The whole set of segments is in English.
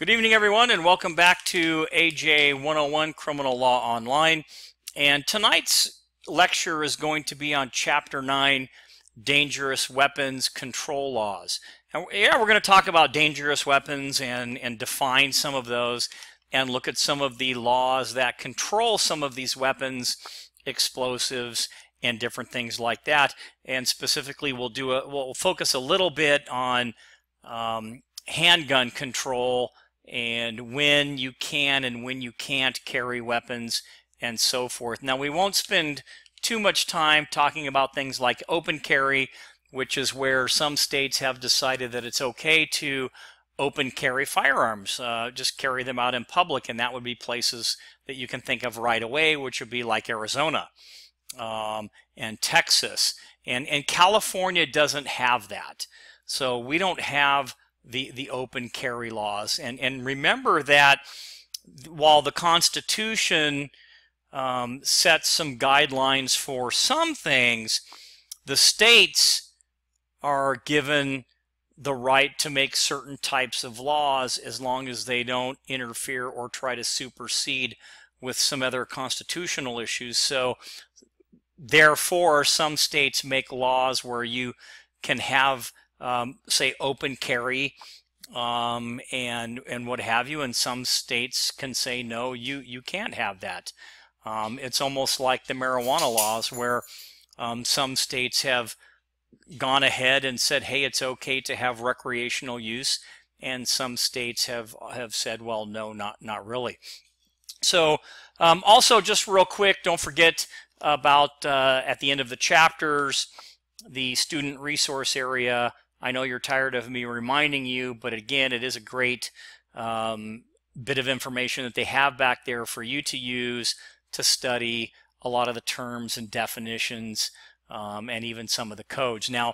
Good evening, everyone, and welcome back to AJ 101 Criminal Law Online. And tonight's lecture is going to be on Chapter 9, Dangerous Weapons Control Laws. And we're going to talk about dangerous weapons and define some of those and look at some of the laws that control some of these weapons, explosives, and different things like that. And specifically, we'll focus a little bit on handgun control and when you can and when you can't carry weapons and so forth. Now, we won't spend too much time talking about things like open carry, which is where some states have decided that it's okay to open carry firearms, just carry them out in public, and that would be places that you can think of right away, which would be like Arizona and Texas. And California doesn't have that. So we don't have the open carry laws. And remember that while the Constitution sets some guidelines for some things, the states are given the right to make certain types of laws as long as they don't interfere or try to supersede with some other constitutional issues. So therefore, some states make laws where you can have say open carry and what have you, and some states can say no, you can't have that. It's almost like the marijuana laws where some states have gone ahead and said, hey, it's okay to have recreational use, and some states have said, well, no, not really. So also, just real quick, don't forget about at the end of the chapters, the student resource area. I know you're tired of me reminding you, but again, it is a great bit of information that they have back there for you to use to study a lot of the terms and definitions and even some of the codes. Now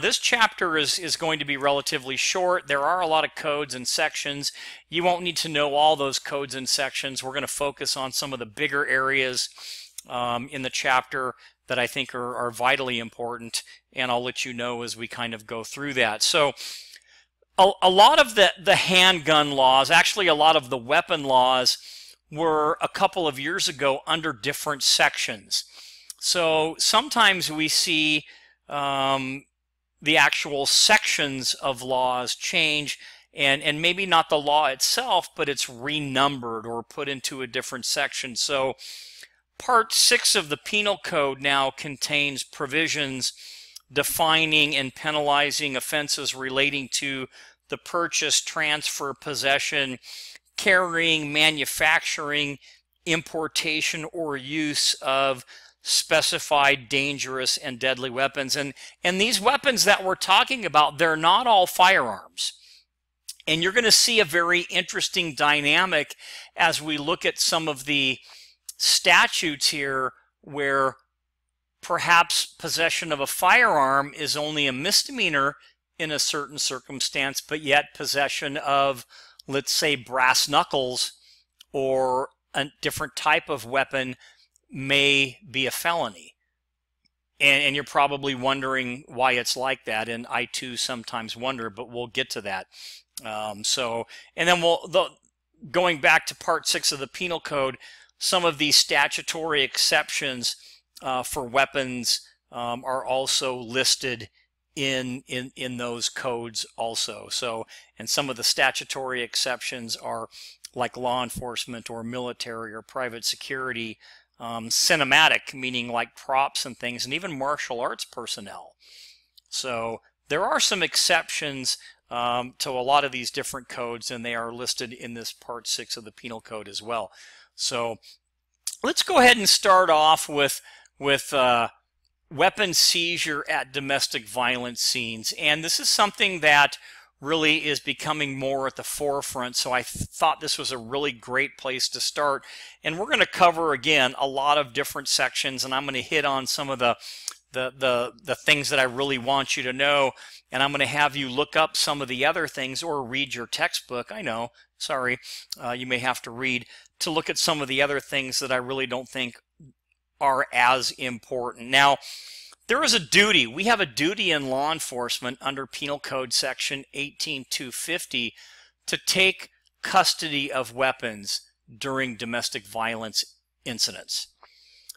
this chapter is going to be relatively short. There are a lot of codes and sections. You won't need to know all those codes and sections. We're going to focus on some of the bigger areas in the chapter that I think are vitally important, and I'll let you know as we kind of go through that. So a lot of the handgun laws, actually a lot of the weapon laws, were a couple of years ago under different sections. So sometimes we see the actual sections of laws change, and maybe not the law itself, but it's renumbered or put into a different section. So Part 6 of the Penal Code now contains provisions defining and penalizing offenses relating to the purchase, transfer, possession, carrying, manufacturing, importation, or use of specified dangerous and deadly weapons. And these weapons that we're talking about, they're not all firearms. And you're going to see a very interesting dynamic as we look at some of the statutes here where perhaps possession of a firearm is only a misdemeanor in a certain circumstance, but yet possession of, let's say, brass knuckles or a different type of weapon may be a felony. And you're probably wondering why it's like that, and I too sometimes wonder, but we'll get to that. And then going back to Part 6 of the Penal Code, some of these statutory exceptions for weapons are also listed in those codes also. So, and some of the statutory exceptions are like law enforcement or military or private security, cinematic, meaning like props and things, and even martial arts personnel. So there are some exceptions to a lot of these different codes, and they are listed in this Part 6 of the Penal Code as well. So let's go ahead and start off with weapon seizure at domestic violence scenes. And this is something that really is becoming more at the forefront, so I thought this was a really great place to start. And we're going to cover, again, a lot of different sections, and I'm going to hit on some of the things that I really want you to know, and I'm going to have you look up some of the other things or read your textbook. I know, sorry, you may have to read to look at some of the other things that I really don't think are as important. Now, there is a duty. We have a duty in law enforcement under Penal Code Section 18250 to take custody of weapons during domestic violence incidents.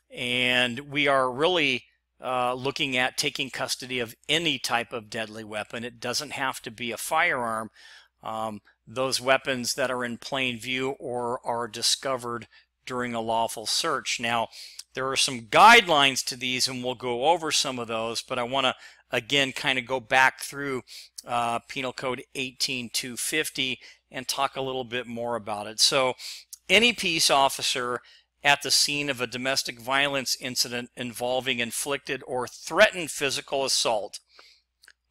And we are really looking at taking custody of any type of deadly weapon. It doesn't have to be a firearm. Those weapons that are in plain view or are discovered during a lawful search. Now, there are some guidelines to these, and we'll go over some of those, but I want to again kind of go back through Penal Code 18250 and talk a little bit more about it. So any peace officer at the scene of a domestic violence incident involving inflicted or threatened physical assault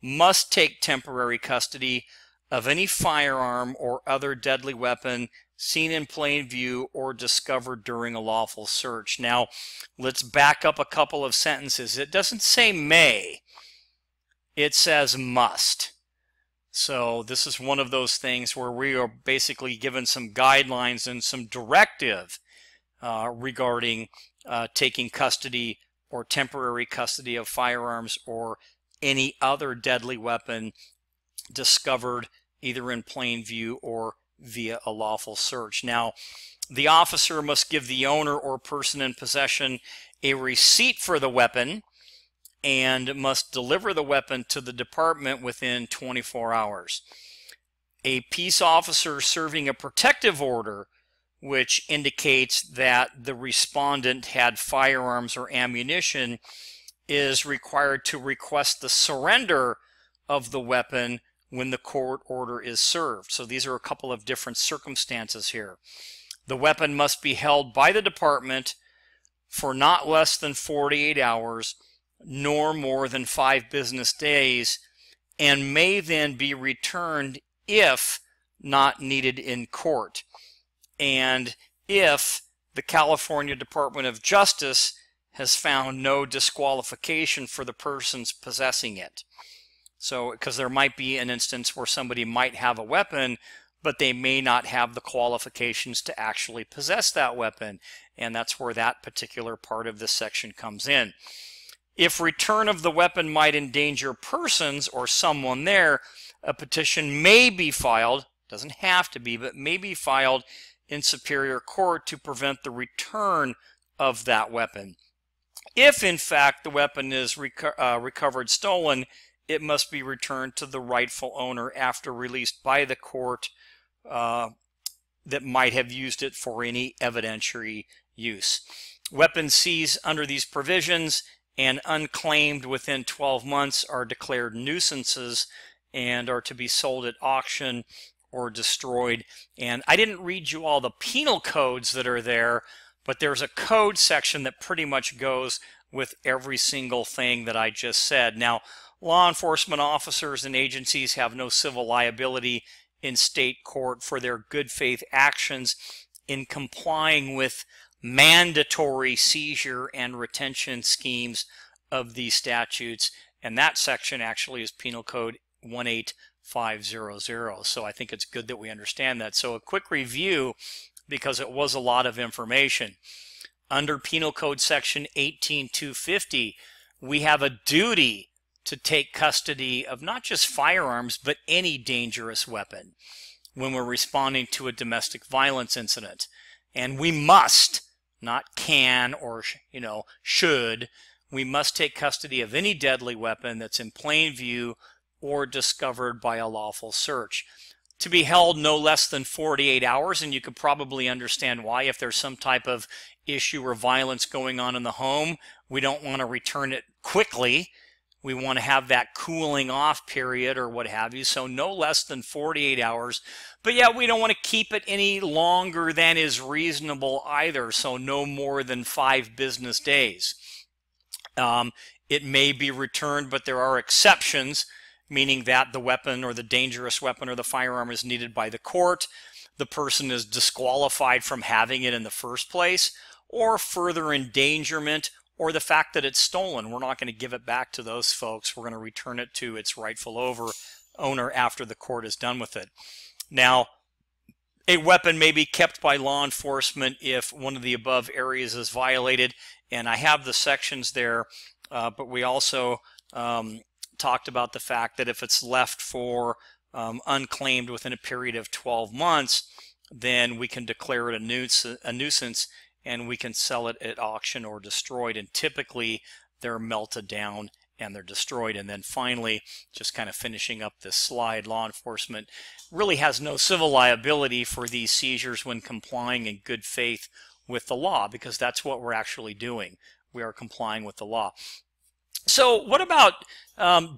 must take temporary custody of any firearm or other deadly weapon seen in plain view or discovered during a lawful search. Now, let's back up a couple of sentences. It doesn't say may, it says must. So this is one of those things where we are basically given some guidelines and some directive regarding taking custody or temporary custody of firearms or any other deadly weapon discovered either in plain view or via a lawful search. Now, the officer must give the owner or person in possession a receipt for the weapon and must deliver the weapon to the department within 24 hours. A peace officer serving a protective order which indicates that the respondent had firearms or ammunition is required to request the surrender of the weapon when the court order is served. So these are a couple of different circumstances here. The weapon must be held by the department for not less than 48 hours, nor more than 5 business days, and may then be returned if not needed in court, and if the California Department of Justice has found no disqualification for the persons possessing it. So, because there might be an instance where somebody might have a weapon, but they may not have the qualifications to actually possess that weapon, and that's where that particular part of this section comes in. If return of the weapon might endanger persons or someone there, a petition may be filed, doesn't have to be, but may be filed in Superior Court to prevent the return of that weapon. If, in fact, the weapon is recovered stolen, it must be returned to the rightful owner after released by the court that might have used it for any evidentiary use. Weapons seized under these provisions and unclaimed within 12 months are declared nuisances and are to be sold at auction or destroyed. And I didn't read you all the penal codes that are there, but there's a code section that pretty much goes with every single thing that I just said. Now, law enforcement officers and agencies have no civil liability in state court for their good faith actions in complying with mandatory seizure and retention schemes of these statutes, and that section actually is Penal Code 18500. So I think it's good that we understand that. So a quick review, because it was a lot of information. Under Penal Code Section 18250, we have a duty to take custody of not just firearms, but any dangerous weapon when we're responding to a domestic violence incident. And we must, not can or should, we must take custody of any deadly weapon that's in plain view or discovered by a lawful search. To be held no less than 48 hours, and you could probably understand why. If there's some type of issue or violence going on in the home, we don't want to return it quickly. We want to have that cooling off period or what have you, so no less than 48 hours. But yeah, we don't want to keep it any longer than is reasonable either, so no more than 5 business days. It may be returned, but there are exceptions, meaning that the weapon or the dangerous weapon or the firearm is needed by the court, the person is disqualified from having it in the first place, or further endangerment, or the fact that it's stolen. We're not going to give it back to those folks. We're going to return it to its rightful owner after the court is done with it. Now, a weapon may be kept by law enforcement if one of the above areas is violated, and I have the sections there, but we also talked about the fact that if it's left for unclaimed within a period of 12 months, then we can declare it a nuisance and we can sell it at auction or destroyed. And typically they're melted down and they're destroyed. And then finally, just kind of finishing up this slide, law enforcement really has no civil liability for these seizures when complying in good faith with the law, because that's what we're actually doing. We are complying with the law. So what about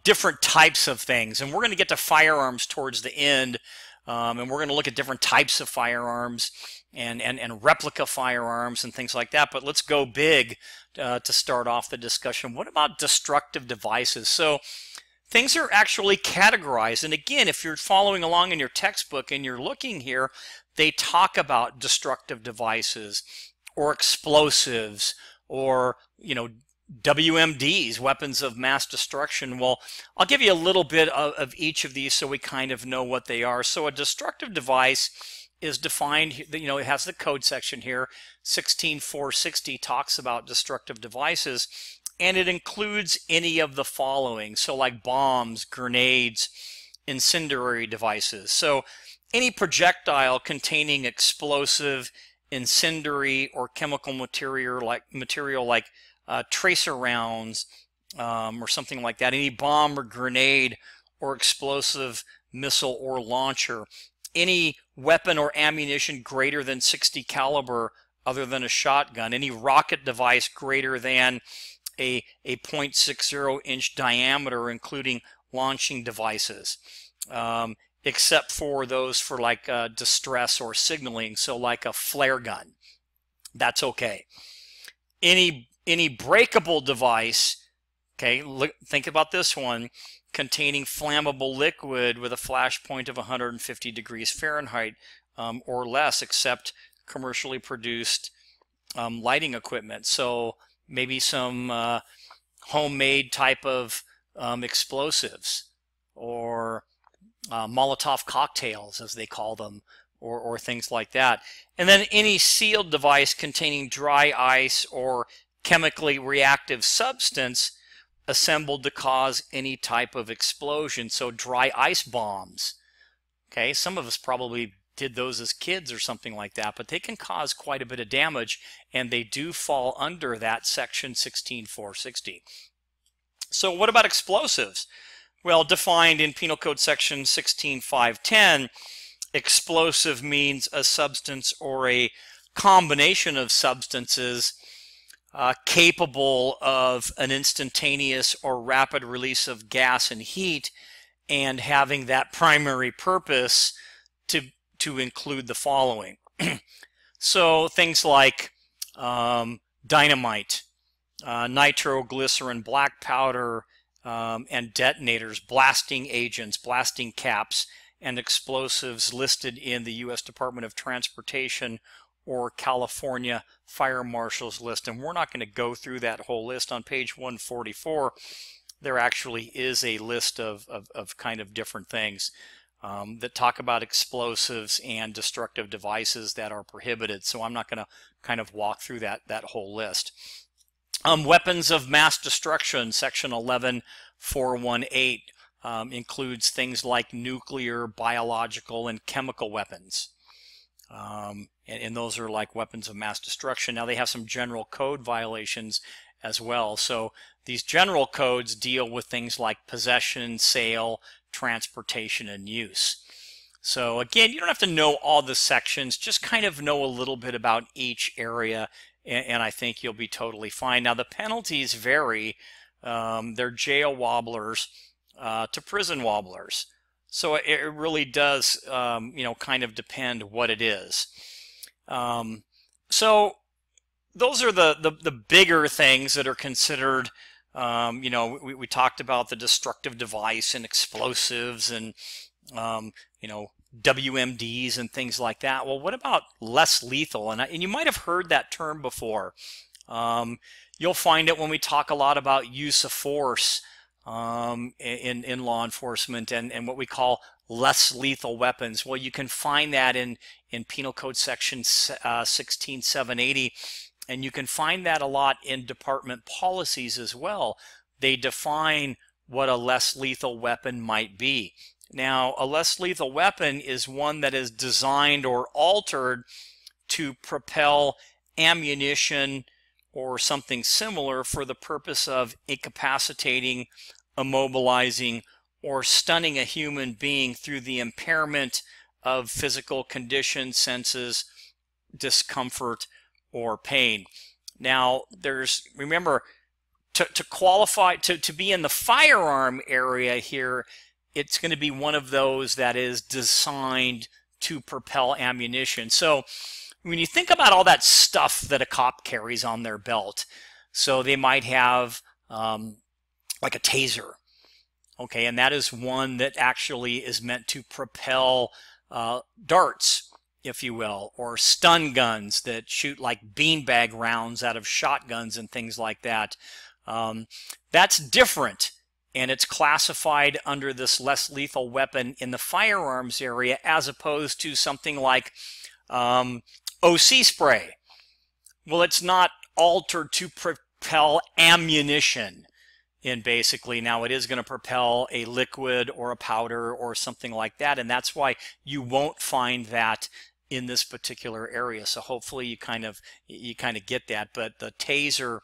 different types of things? And we're going to get to firearms towards the end, and we're going to look at different types of firearms and replica firearms and things like that. But let's go big to start off the discussion. What about destructive devices? So things are actually categorized. And again, if you're following along in your textbook and you're looking here, they talk about destructive devices or explosives or, WMDs, weapons of mass destruction. Well, I'll give you a little bit of each of these so we kind of know what they are. So a destructive device is defined, it has the code section here. 16460 talks about destructive devices, and it includes any of the following. So like bombs, grenades, incendiary devices. So any projectile containing explosive, incendiary, or chemical material like tracer rounds or something like that, any bomb or grenade or explosive missile or launcher, any weapon or ammunition greater than 60 caliber other than a shotgun, any rocket device greater than a 0.60 inch diameter, including launching devices, except for those for like distress or signaling, so like a flare gun, that's okay. Any breakable device, okay, think about this one, containing flammable liquid with a flash point of 150 degrees Fahrenheit or less, except commercially produced lighting equipment. So maybe some homemade type of explosives, or Molotov cocktails, as they call them, or things like that. And then any sealed device containing dry ice or chemically reactive substance assembled to cause any type of explosion. So dry ice bombs. Okay, some of us probably did those as kids or something like that, but they can cause quite a bit of damage, and they do fall under that section 16460. So what about explosives? Well, defined in Penal Code section 16510, explosive means a substance or a combination of substances capable of an instantaneous or rapid release of gas and heat, and having that primary purpose to include the following. So things like dynamite, nitroglycerin, black powder, and detonators, blasting agents, blasting caps, and explosives listed in the U.S. Department of Transportation or California Fire Marshal's list. And we're not going to go through that whole list. On page 144, there actually is a list of kind of different things that talk about explosives and destructive devices that are prohibited. So I'm not going to kind of walk through that whole list. Weapons of mass destruction, section 11418, includes things like nuclear, biological, and chemical weapons. And those are like weapons of mass destruction. Now they have some general code violations as well. So these general codes deal with things like possession, sale, transportation, and use. So again, you don't have to know all the sections, just kind of know a little bit about each area, and I think you'll be totally fine. Now the penalties vary. They're jail wobblers to prison wobblers. So it really does, kind of depend what it is. So those are the bigger things that are considered. We talked about the destructive device and explosives and, WMDs and things like that. Well, what about less lethal? And you might have heard that term before. You'll find it when we talk a lot about use of force in law enforcement and what we call less lethal weapons. Well, you can find that in Penal Code section 16780, and you can find that a lot in department policies as well. They define what a less lethal weapon might be. Now, a less lethal weapon is one that is designed or altered to propel ammunition or something similar for the purpose of incapacitating, immobilizing, or stunning a human being through the impairment of physical condition, senses, discomfort, or pain. Now, remember, to qualify, to be in the firearm area here, it's going to be one of those that is designed to propel ammunition. So when you think about all that stuff that a cop carries on their belt, so they might have like a taser, okay, and that is one that actually is meant to propel darts, if you will, or stun guns that shoot like beanbag rounds out of shotguns and things like that. That's different, and it's classified under this less lethal weapon in the firearms area as opposed to something like OC spray. Well, it's not altered to propel ammunition in basically. Now it is going to propel a liquid or a powder or something like that, and that's why you won't find that in this particular area. So hopefully you kind of get that. But the taser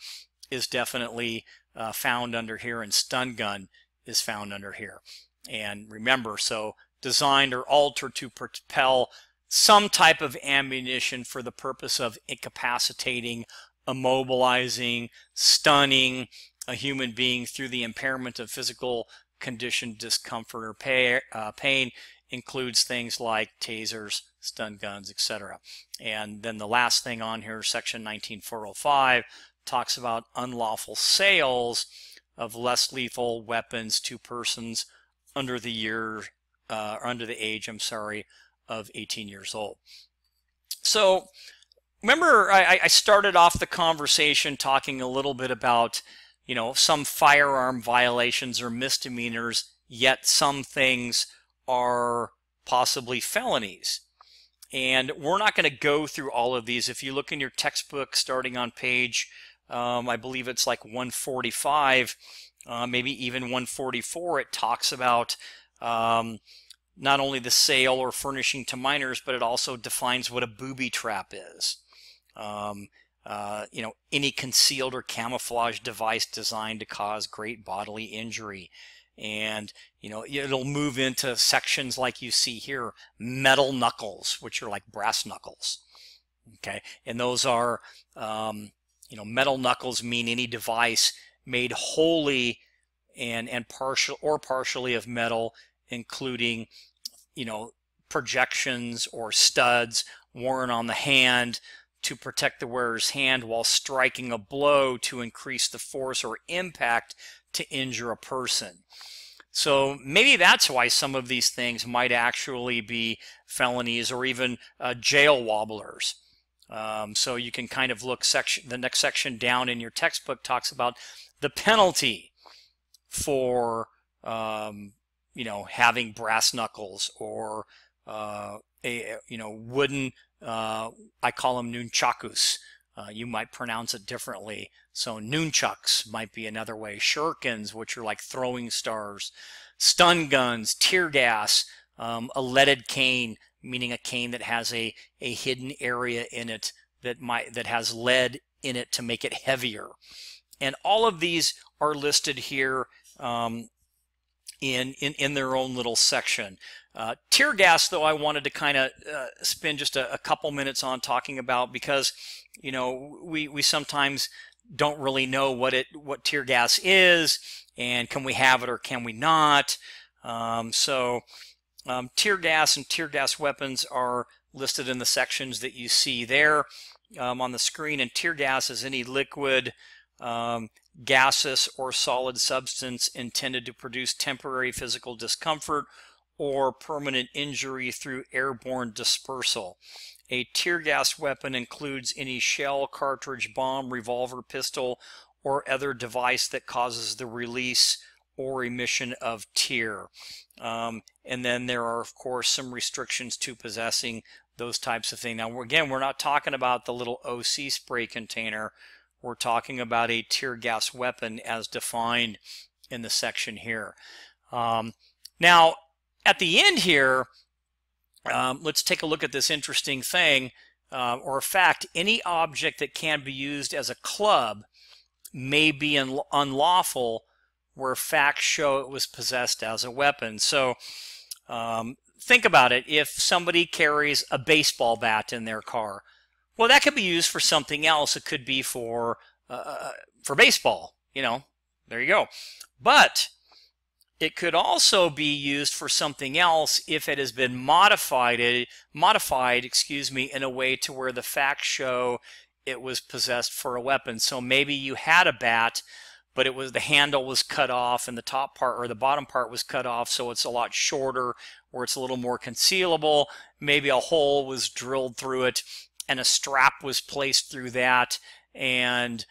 is definitely found under here, and stun gun is found under here. And remember, so designed or altered to propel some type of ammunition for the purpose of incapacitating, immobilizing, stunning a human being through the impairment of physical condition, discomfort, or pain, includes things like tasers, stun guns, etc. And then the last thing on here, section 19405, talks about unlawful sales of less lethal weapons to persons under the age, of 18 years old. So remember, I started off the conversation talking a little bit about, some firearm violations or misdemeanors, yet some things are possibly felonies. And we're not going to go through all of these. If you look in your textbook starting on page, I believe it's like 145, maybe even 144, it talks about not only the sale or furnishing to minors, but it also defines what a booby trap is. Any concealed or camouflage device designed to cause great bodily injury. And, it'll move into sections like you see here, metal knuckles, which are like brass knuckles. Okay. And those are, metal knuckles mean any device made wholly and partially of metal, including, projections or studs worn on the hand to protect the wearer's hand while striking a blow to increase the force or impact to injure a person. So maybe that's why some of these things might actually be felonies or even jail wobblers. So you can kind of look, the next section down in your textbook talks about the penalty for having brass knuckles or wooden, I call them nunchakus. You might pronounce it differently. So nunchucks might be another way. Shurikens, which are like throwing stars. Stun guns, tear gas, a leaded cane, meaning a cane that has a hidden area in it that has lead in it to make it heavier. And all of these are listed here in their own little section. Tear gas, though, I wanted to kind of spend just a couple minutes on talking about, because we sometimes don't really know what tear gas is, and can we have it or can we not. Tear gas and tear gas weapons are listed in the sections that you see there on the screen. And tear gas is any liquid, gaseous or solid substance intended to produce temporary physical discomfort or permanent injury through airborne dispersal. A tear gas weapon includes any shell, cartridge, bomb, revolver, pistol, or other device that causes the release or emission of tear. And then there are, of course, some restrictions to possessing those types of things. Now, again, we're not talking about the little OC spray container. We're talking about a tear gas weapon as defined in the section here. Now, at the end here, let's take a look at this interesting thing or fact. Any object that can be used as a club may be unlawful where facts show it was possessed as a weapon. So think about it. If somebody carries a baseball bat in their car, well, that could be used for something else. It could be for baseball, you know, there you go. But it could also be used for something else if it has been modified, excuse me, in a way to where the facts show it was possessed for a weapon. So maybe you had a bat, but it was the handle was cut off and the top part or the bottom part was cut off, so it's a lot shorter, where it's a little more concealable. Maybe a hole was drilled through it and a strap was placed through that, and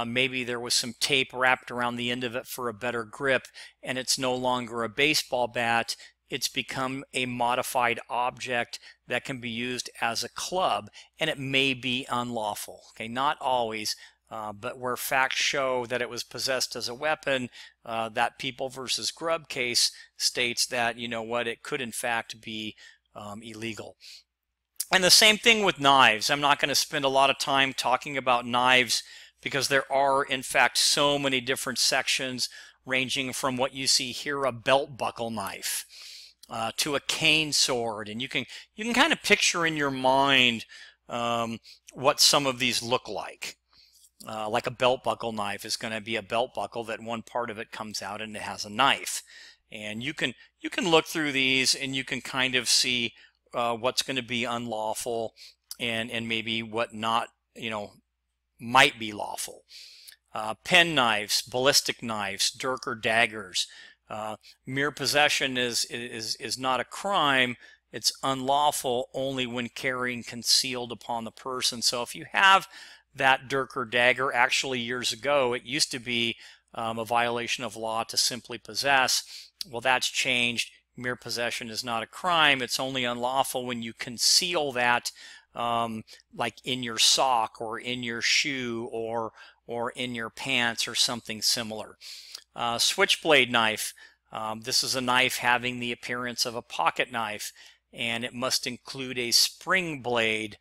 maybe there was some tape wrapped around the end of it for a better grip, and it's no longer a baseball bat. It's become a modified object that can be used as a club, and it may be unlawful. Okay, not always, but where facts show that it was possessed as a weapon, that People versus Grubb case states that, you know what, it could in fact be illegal. And the same thing with knives. I'm not going to spend a lot of time talking about knives because there are in fact so many different sections, ranging from what you see here, a belt buckle knife, to a cane sword, and you can kind of picture in your mind what some of these look like. Like a belt buckle knife is going to be a belt buckle that one part of it comes out and it has a knife, and you can look through these and you can kind of see what's going to be unlawful and maybe what not, you know, might be lawful. Pen knives, ballistic knives, dirk or daggers. Mere possession is not a crime. It's unlawful only when carrying concealed upon the person. So if you have that dirk or dagger, actually years ago it used to be a violation of law to simply possess. Well, that's changed. Mere possession is not a crime. It's only unlawful when you conceal that, like in your sock or in your shoe or in your pants or something similar. Switchblade knife. This is a knife having the appearance of a pocket knife, and it must include a spring blade,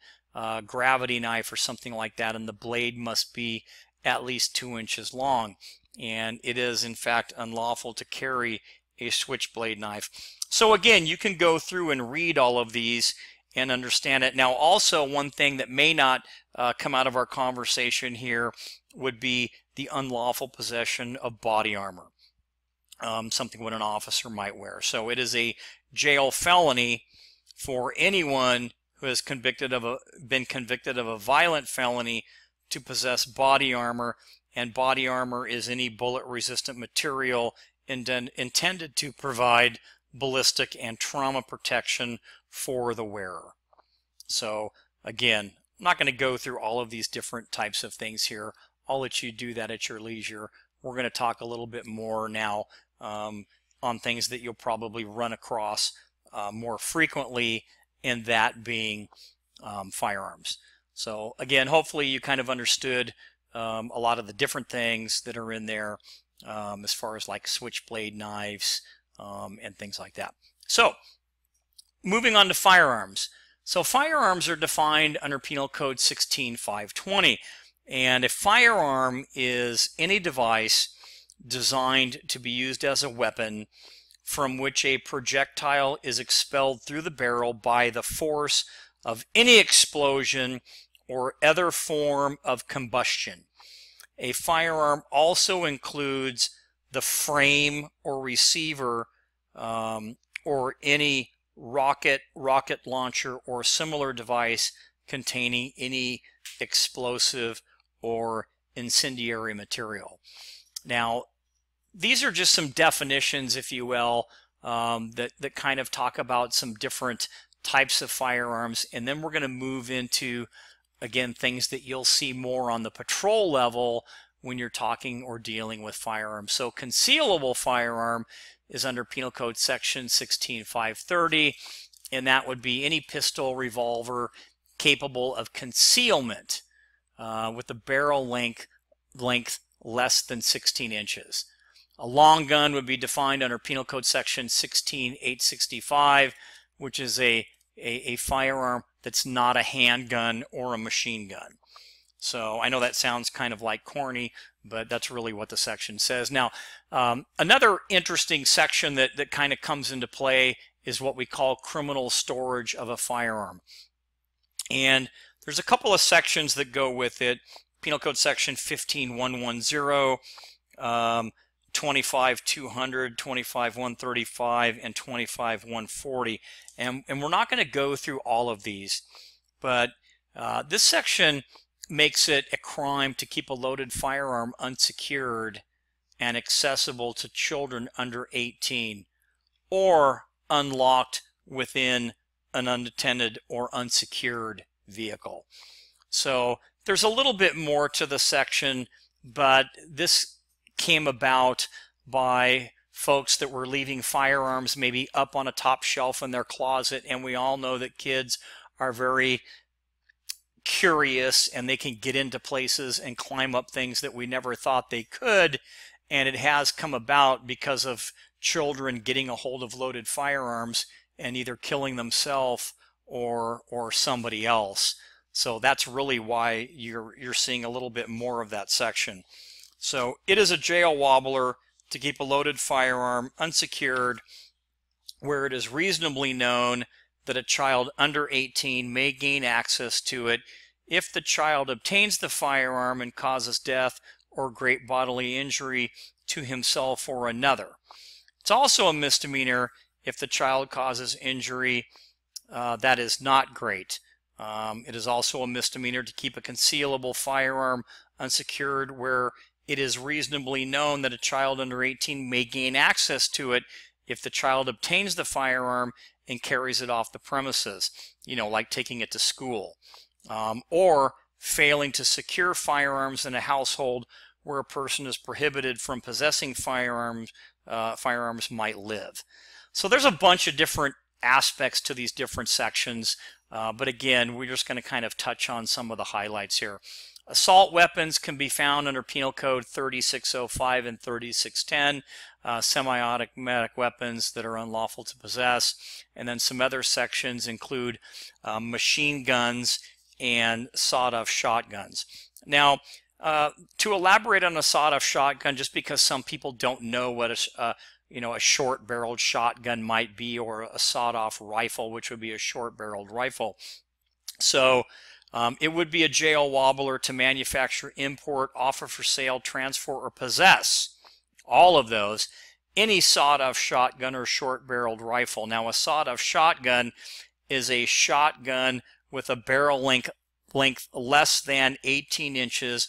gravity knife or something like that, and the blade must be at least 2 inches long. And it is in fact unlawful to carry a switchblade knife. So again, you can go through and read all of these and understand it. Now also, one thing that may not come out of our conversation here would be the unlawful possession of body armor, something what an officer might wear. So it is a jail felony for anyone who has been convicted of a violent felony to possess body armor, and body armor is any bullet resistant material intended to provide ballistic and trauma protection for the wearer. So again, I'm not going to go through all of these different types of things here. I'll let you do that at your leisure. We're going to talk a little bit more now on things that you'll probably run across more frequently, and that being firearms. So again, hopefully you kind of understood a lot of the different things that are in there as far as like switchblade knives and things like that. So moving on to firearms. So firearms are defined under Penal Code 16-520, and a firearm is any device designed to be used as a weapon from which a projectile is expelled through the barrel by the force of any explosion or other form of combustion. A firearm also includes the frame or receiver or any rocket launcher or similar device containing any explosive or incendiary material. Now, these are just some definitions, if you will, that kind of talk about some different types of firearms, and then we're going to move into, again, things that you'll see more on the patrol level when you're talking or dealing with firearms. So concealable firearm is under Penal Code Section 16-530, and that would be any pistol, revolver capable of concealment with the barrel length less than 16 inches. A long gun would be defined under Penal Code Section 16865, which is a firearm that's not a handgun or a machine gun. So I know that sounds kind of like corny, but that's really what the section says. Now, another interesting section that kind of comes into play is what we call criminal storage of a firearm. And there's a couple of sections that go with it. Penal Code Section 15110, 25-200, 25-135, and 25-140. And we're not going to go through all of these, but this section makes it a crime to keep a loaded firearm unsecured and accessible to children under 18 or unlocked within an unattended or unsecured vehicle. So there's a little bit more to the section, but this came about by folks that were leaving firearms maybe up on a top shelf in their closet, and we all know that kids are very curious and they can get into places and climb up things that we never thought they could, and it has come about because of children getting a hold of loaded firearms and either killing themselves or somebody else. So that's really why you're seeing a little bit more of that section. So it is a jail wobbler to keep a loaded firearm unsecured where it is reasonably known that a child under 18 may gain access to it if the child obtains the firearm and causes death or great bodily injury to himself or another. It's also a misdemeanor if the child causes injury that is not great. It is also a misdemeanor to keep a concealable firearm unsecured where it is reasonably known that a child under 18 may gain access to it if the child obtains the firearm and carries it off the premises, like taking it to school, or failing to secure firearms in a household where a person is prohibited from possessing firearms might live. So there's a bunch of different aspects to these different sections, but again, we're just going to kind of touch on some of the highlights here. Assault weapons can be found under Penal Code 3605 and 3610, semi-automatic weapons that are unlawful to possess, and then some other sections include machine guns and sawed-off shotguns. Now, to elaborate on a sawed-off shotgun, just because some people don't know what a short-barreled shotgun might be, or a sawed-off rifle, which would be a short-barreled rifle. So it would be a jail wobbler to manufacture, import, offer for sale, transfer, or possess, all of those, any sawed-off shotgun or short-barreled rifle. Now, a sawed-off shotgun is a shotgun with a barrel length less than 18 inches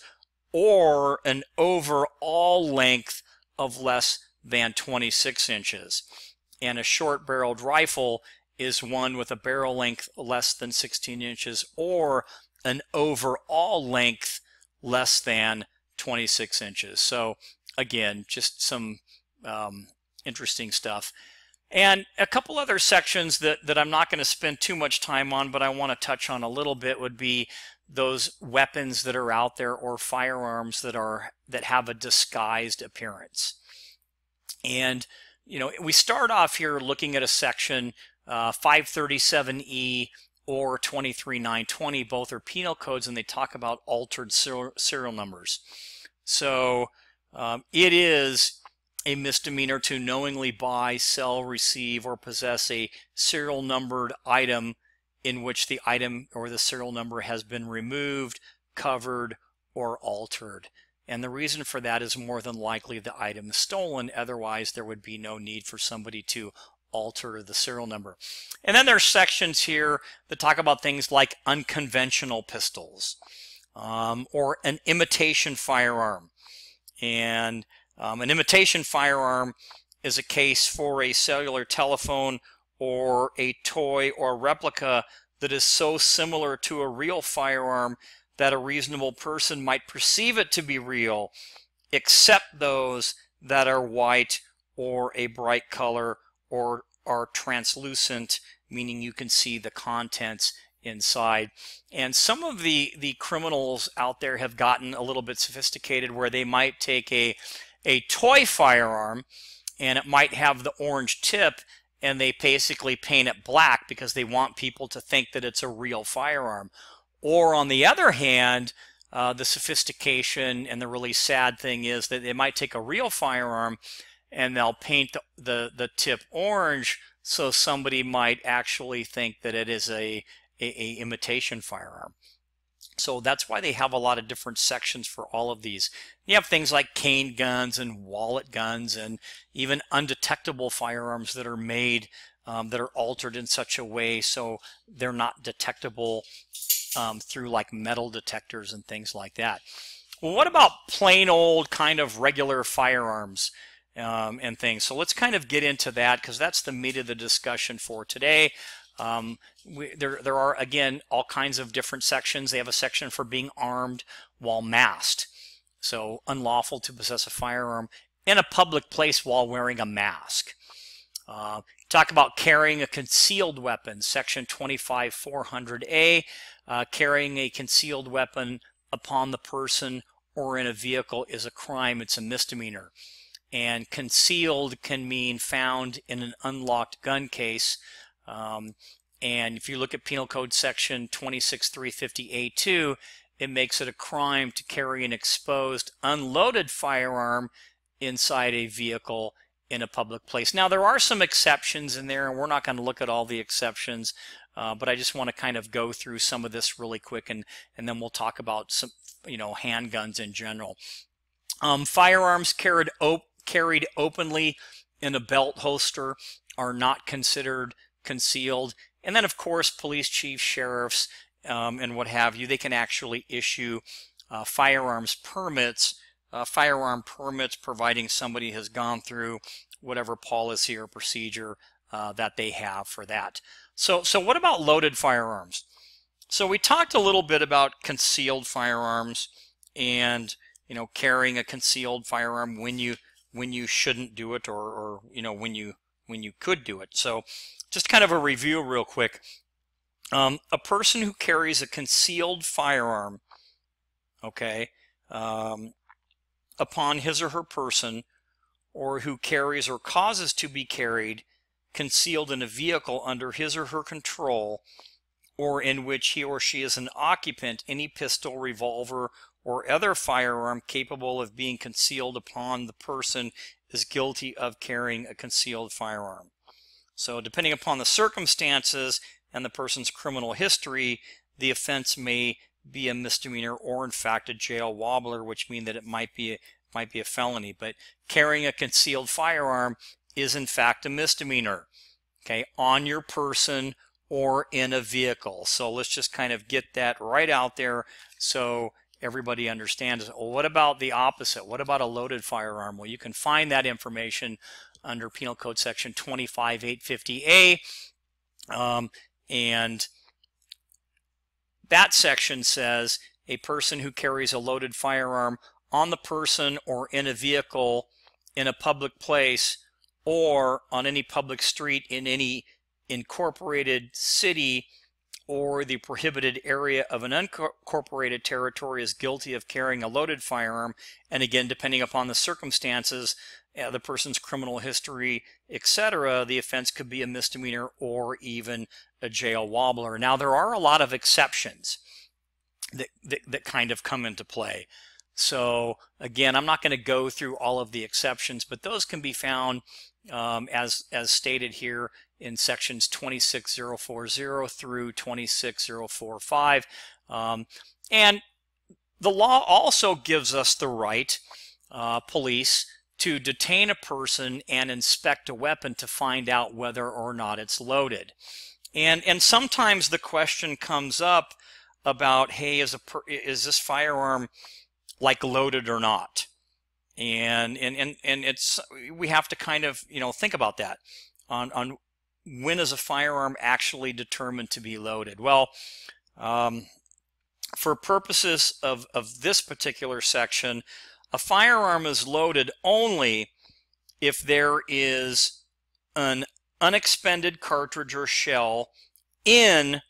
or an overall length of less than 26 inches. And a short-barreled rifle is one with a barrel length less than 16 inches or an overall length less than 26 inches. So again, just some interesting stuff. And a couple other sections that I'm not going to spend too much time on, but I want to touch on a little bit, would be those weapons that are out there, or firearms that have a disguised appearance. And we start off here looking at a section 537E or 23920. Both are penal codes, and they talk about altered serial numbers. So it is a misdemeanor to knowingly buy, sell, receive, or possess a serial numbered item in which the item or the serial number has been removed, covered, or altered. And the reason for that is more than likely the item is stolen. Otherwise, there would be no need for somebody to alter the serial number. And then there's sections here that talk about things like unconventional pistols, or an imitation firearm. And an imitation firearm is a case for a cellular telephone or a toy or replica that is so similar to a real firearm that a reasonable person might perceive it to be real, except those that are white or a bright color or are translucent, meaning you can see the contents inside. And some of the criminals out there have gotten a little bit sophisticated, where they might take a a toy firearm and it might have the orange tip, and they basically paint it black because they want people to think that it's a real firearm. Or on the other hand, the sophistication and the really sad thing is that they might take a real firearm and they'll paint the tip orange, so somebody might actually think that it is a imitation firearm. So that's why they have a lot of different sections for all of these. You have things like cane guns and wallet guns and even undetectable firearms that are made that are altered in such a way so they're not detectable through like metal detectors and things like that. Well, what about plain old kind of regular firearms and things? So let's kind of get into that because that's the meat of the discussion for today. There are, again, all kinds of different sections. They have a section for being armed while masked. So unlawful to possess a firearm in a public place while wearing a mask. Talk about carrying a concealed weapon, section 25400A. Carrying a concealed weapon upon the person or in a vehicle is a crime. It's a misdemeanor. And concealed can mean found in an unlocked gun case. And if you look at Penal Code section 26350A2, it makes it a crime to carry an exposed, unloaded firearm inside a vehicle in a public place. Now, there are some exceptions in there, and we're not going to look at all the exceptions, but I just want to kind of go through some of this really quick, and then we'll talk about some, handguns in general. Firearms carried openly in a belt holster are not considered concealed. And then, of course, police chiefs, sheriffs, and what have you, they can actually issue firearm permits, providing somebody has gone through whatever policy or procedure that they have for that. So what about loaded firearms? So we talked a little bit about concealed firearms and carrying a concealed firearm when you shouldn't do it, or when you could do it. So just kind of a review real quick. A person who carries a concealed firearm, okay, upon his or her person, or who carries or causes to be carried concealed in a vehicle under his or her control, or in which he or she is an occupant, any pistol, revolver, or other firearm capable of being concealed upon the person is guilty of carrying a concealed firearm. So depending upon the circumstances and the person's criminal history, the offense may be a misdemeanor or in fact a jail wobbler, which means that it might be a felony. But carrying a concealed firearm is in fact a misdemeanor, okay, on your person or in a vehicle. So let's just kind of get that right out there so everybody understands. Well, what about the opposite? What about a loaded firearm? Well, you can find that information under Penal Code section 25850A, and that section says a person who carries a loaded firearm on the person or in a vehicle in a public place or on any public street in any incorporated city or the prohibited area of an unincorporated territory is guilty of carrying a loaded firearm. And again, depending upon the circumstances, the person's criminal history, etc., the offense could be a misdemeanor or even a jail wobbler. Now, there are a lot of exceptions that kind of come into play. So again, I'm not going to go through all of the exceptions, but those can be found as stated here in sections 26040 through 26045. And the law also gives us the right, police, to detain a person and inspect a weapon to find out whether or not it's loaded. And sometimes the question comes up about, hey, is this firearm like loaded or not? And it's, we have to kind of think about that on when is a firearm actually determined to be loaded. Well, for purposes of this particular section, a firearm is loaded only if there is an unexpended cartridge or shell in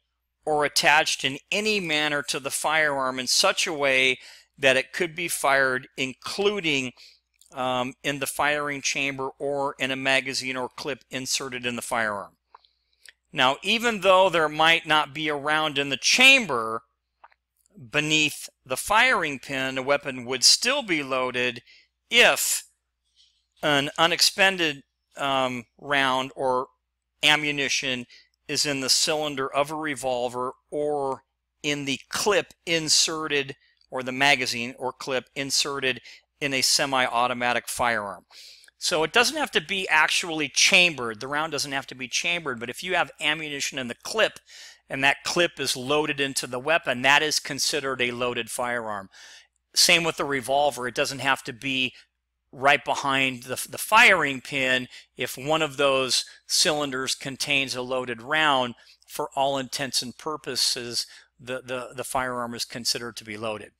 or attached in any manner to the firearm in such a way that it could be fired, including in the firing chamber or in a magazine or clip inserted in the firearm. Now, even though there might not be a round in the chamber beneath the firing pin, the weapon would still be loaded if an unexpended round or ammunition is in the cylinder of a revolver or in the clip inserted, or the magazine or clip inserted in a semi-automatic firearm. So it doesn't have to be actually chambered. The round doesn't have to be chambered, but if you have ammunition in the clip and that clip is loaded into the weapon, that is considered a loaded firearm. Same with the revolver. It doesn't have to be right behind the firing pin. If one of those cylinders contains a loaded round, for all intents and purposes, the firearm is considered to be loaded.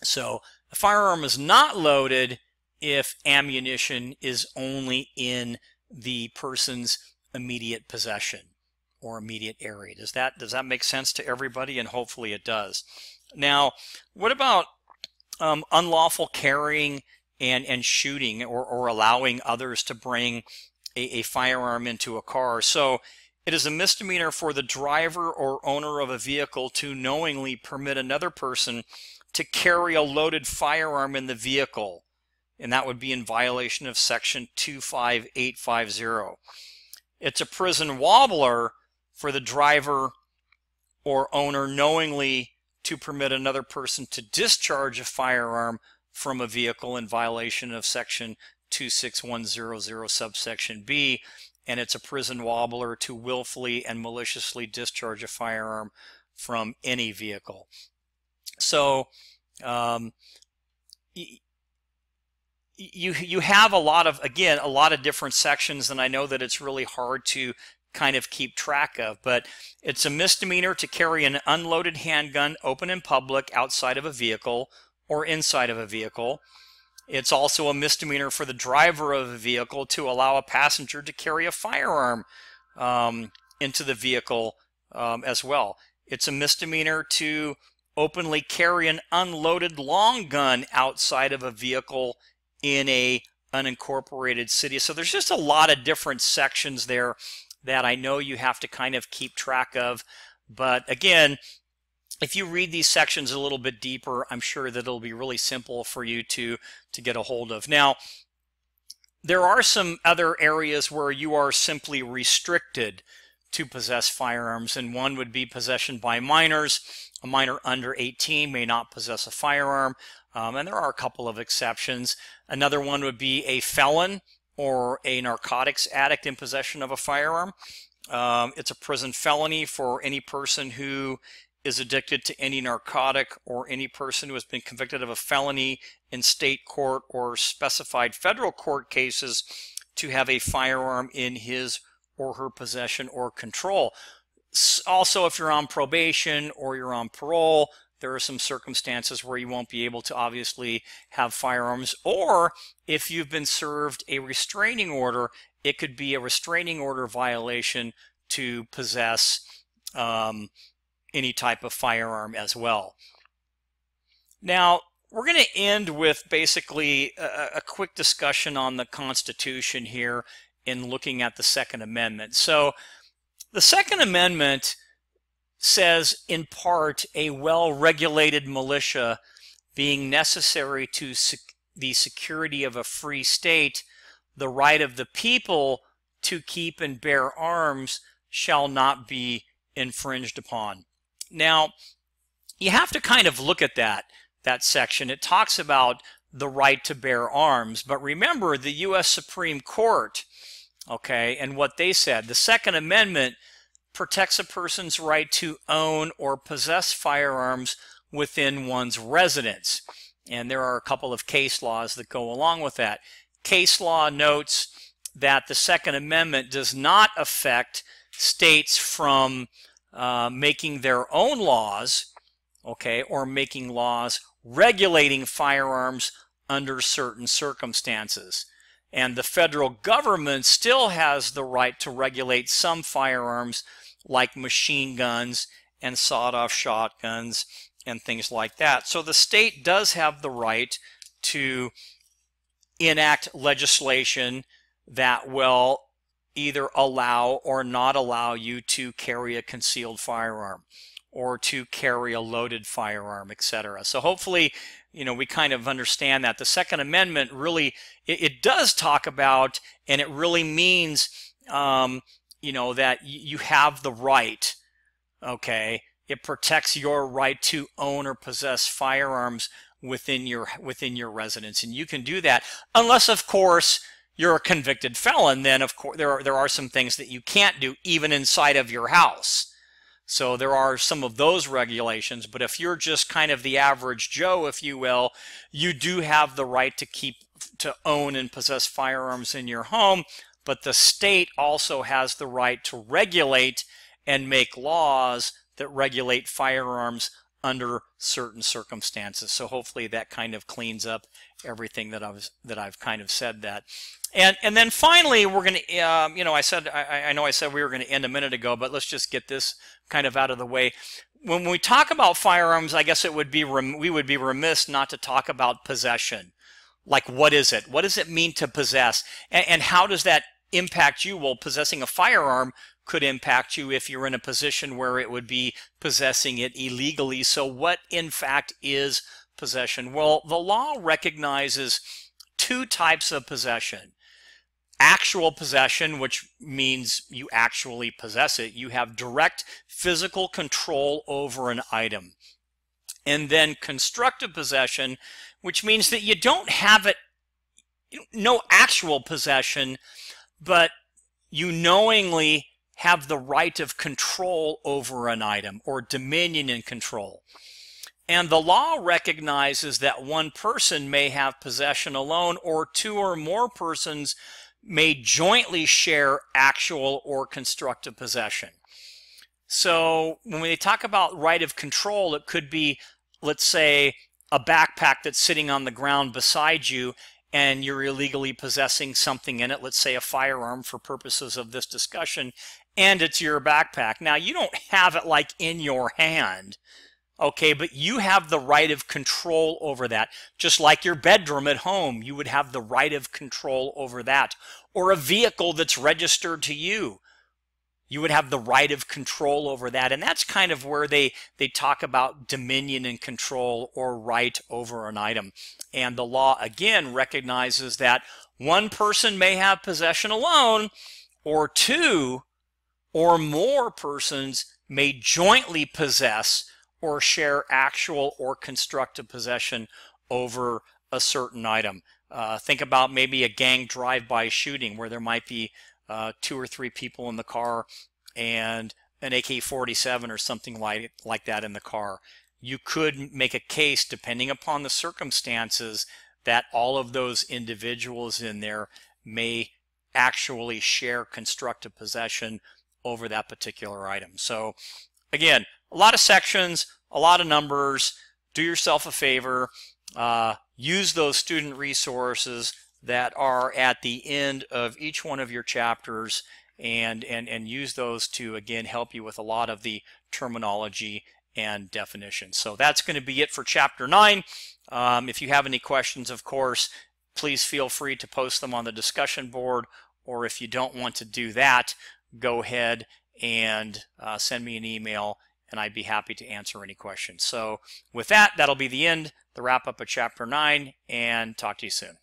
So the firearm is not loaded if ammunition is only in the person's immediate possession or immediate area. Does that make sense to everybody? And hopefully it does. Now, what about unlawful carrying and shooting, or allowing others to bring a firearm into a car? So it is a misdemeanor for the driver or owner of a vehicle to knowingly permit another person to carry a loaded firearm in the vehicle, and that would be in violation of section 25850. It's a prison wobbler for the driver or owner knowingly to permit another person to discharge a firearm from a vehicle in violation of section 26100 subsection B, and it's a prison wobbler to willfully and maliciously discharge a firearm from any vehicle. So you have a lot of different sections, and I know that it's really hard to kind of keep track of, but it's a misdemeanor to carry an unloaded handgun open in public outside of a vehicle or inside of a vehicle. It's also a misdemeanor for the driver of a vehicle to allow a passenger to carry a firearm into the vehicle as well. It's a misdemeanor to openly carry an unloaded long gun outside of a vehicle in a unincorporated city. So there's just a lot of different sections there that I know you have to kind of keep track of. But again, if you read these sections a little bit deeper, I'm sure that it'll be really simple for you to get a hold of. Now, there are some other areas where you are simply restricted to possess firearms, and one would be possession by minors. A minor under 18 may not possess a firearm, and there are a couple of exceptions. Another one would be a felon or a narcotics addict in possession of a firearm. It's a prison felony for any person who is addicted to any narcotic, or any person who has been convicted of a felony in state court or specified federal court cases to have a firearm in his or her possession or control. Also, if you're on probation or you're on parole, there are some circumstances where you won't be able to obviously have firearms. Or if you've been served a restraining order, it could be a restraining order violation to possess any type of firearm as well. Now, we're going to end with basically a quick discussion on the Constitution here in looking at the Second Amendment. So the Second Amendment says, in part, a well-regulated militia being necessary to the security of a free state, the right of the people to keep and bear arms shall not be infringed upon. Now, you have to kind of look at that section. It talks about the right to bear arms, but remember the U.S. Supreme Court, okay, and what they said. The Second Amendment protects a person's right to own or possess firearms within one's residence. And there are a couple of case laws that go along with that. Case law notes that the Second Amendment does not affect states from making their own laws, okay, or making laws regulating firearms under certain circumstances. And the federal government still has the right to regulate some firearms like machine guns and sawed-off shotguns and things like that. So the state does have the right to enact legislation that will either allow or not allow you to carry a concealed firearm or to carry a loaded firearm, etc. So hopefully, we kind of understand that. The Second Amendment really, it does talk about, and it really means, that you have the right, okay? It protects your right to own or possess firearms within your residence, and you can do that unless, of course, you're a convicted felon. Then, of course, there are some things that you can't do even inside of your house. So there are some of those regulations, but if you're just kind of the average Joe, if you will, you do have the right to own and possess firearms in your home, but the state also has the right to regulate and make laws that regulate firearms under certain circumstances. So hopefully that kind of cleans up everything that I've kind of said that. And then finally, we're going to, I know I said we were going to end a minute ago, but let's just get this kind of out of the way. When we talk about firearms, I guess we would be remiss not to talk about possession. Like, what is it? What does it mean to possess? And how does that impact you? Well, possessing a firearm could impact you if you're in a position where it would be possessing it illegally. So what, in fact, is possession? Well, the law recognizes two types of possession. Actual possession, which means you actually possess it. You have direct physical control over an item. And then constructive possession, which means that you don't have it, no actual possession, but you knowingly have the right of control over an item, or dominion and control. And the law recognizes that one person may have possession alone, or two or more persons may jointly share actual or constructive possession. So when we talk about right of control, it could be, let's say, a backpack that's sitting on the ground beside you and you're illegally possessing something in it, let's say a firearm for purposes of this discussion, and it's your backpack. Now, you don't have it like in your hand, okay, but you have the right of control over that. Just like your bedroom at home, you would have the right of control over that. Or a vehicle that's registered to you, you would have the right of control over that. And that's kind of where they talk about dominion and control, or right over an item. And the law, again, recognizes that one person may have possession alone, or two or more persons may jointly possess or share actual or constructive possession over a certain item. Think about maybe a gang drive-by shooting where there might be 2 or 3 people in the car and an AK-47 or something like that in the car. You could make a case, depending upon the circumstances, that all of those individuals in there may actually share constructive possession over that particular item. So again, a lot of sections, a lot of numbers. Do yourself a favor. Use those student resources that are at the end of each one of your chapters, and use those to, again, help you with a lot of the terminology and definitions. So that's going to be it for Chapter 9. If you have any questions, of course, please feel free to post them on the discussion board, or if you don't want to do that, go ahead and send me an email, and I'd be happy to answer any questions. So with that, that'll be the end, the wrap up of Chapter 9, and talk to you soon.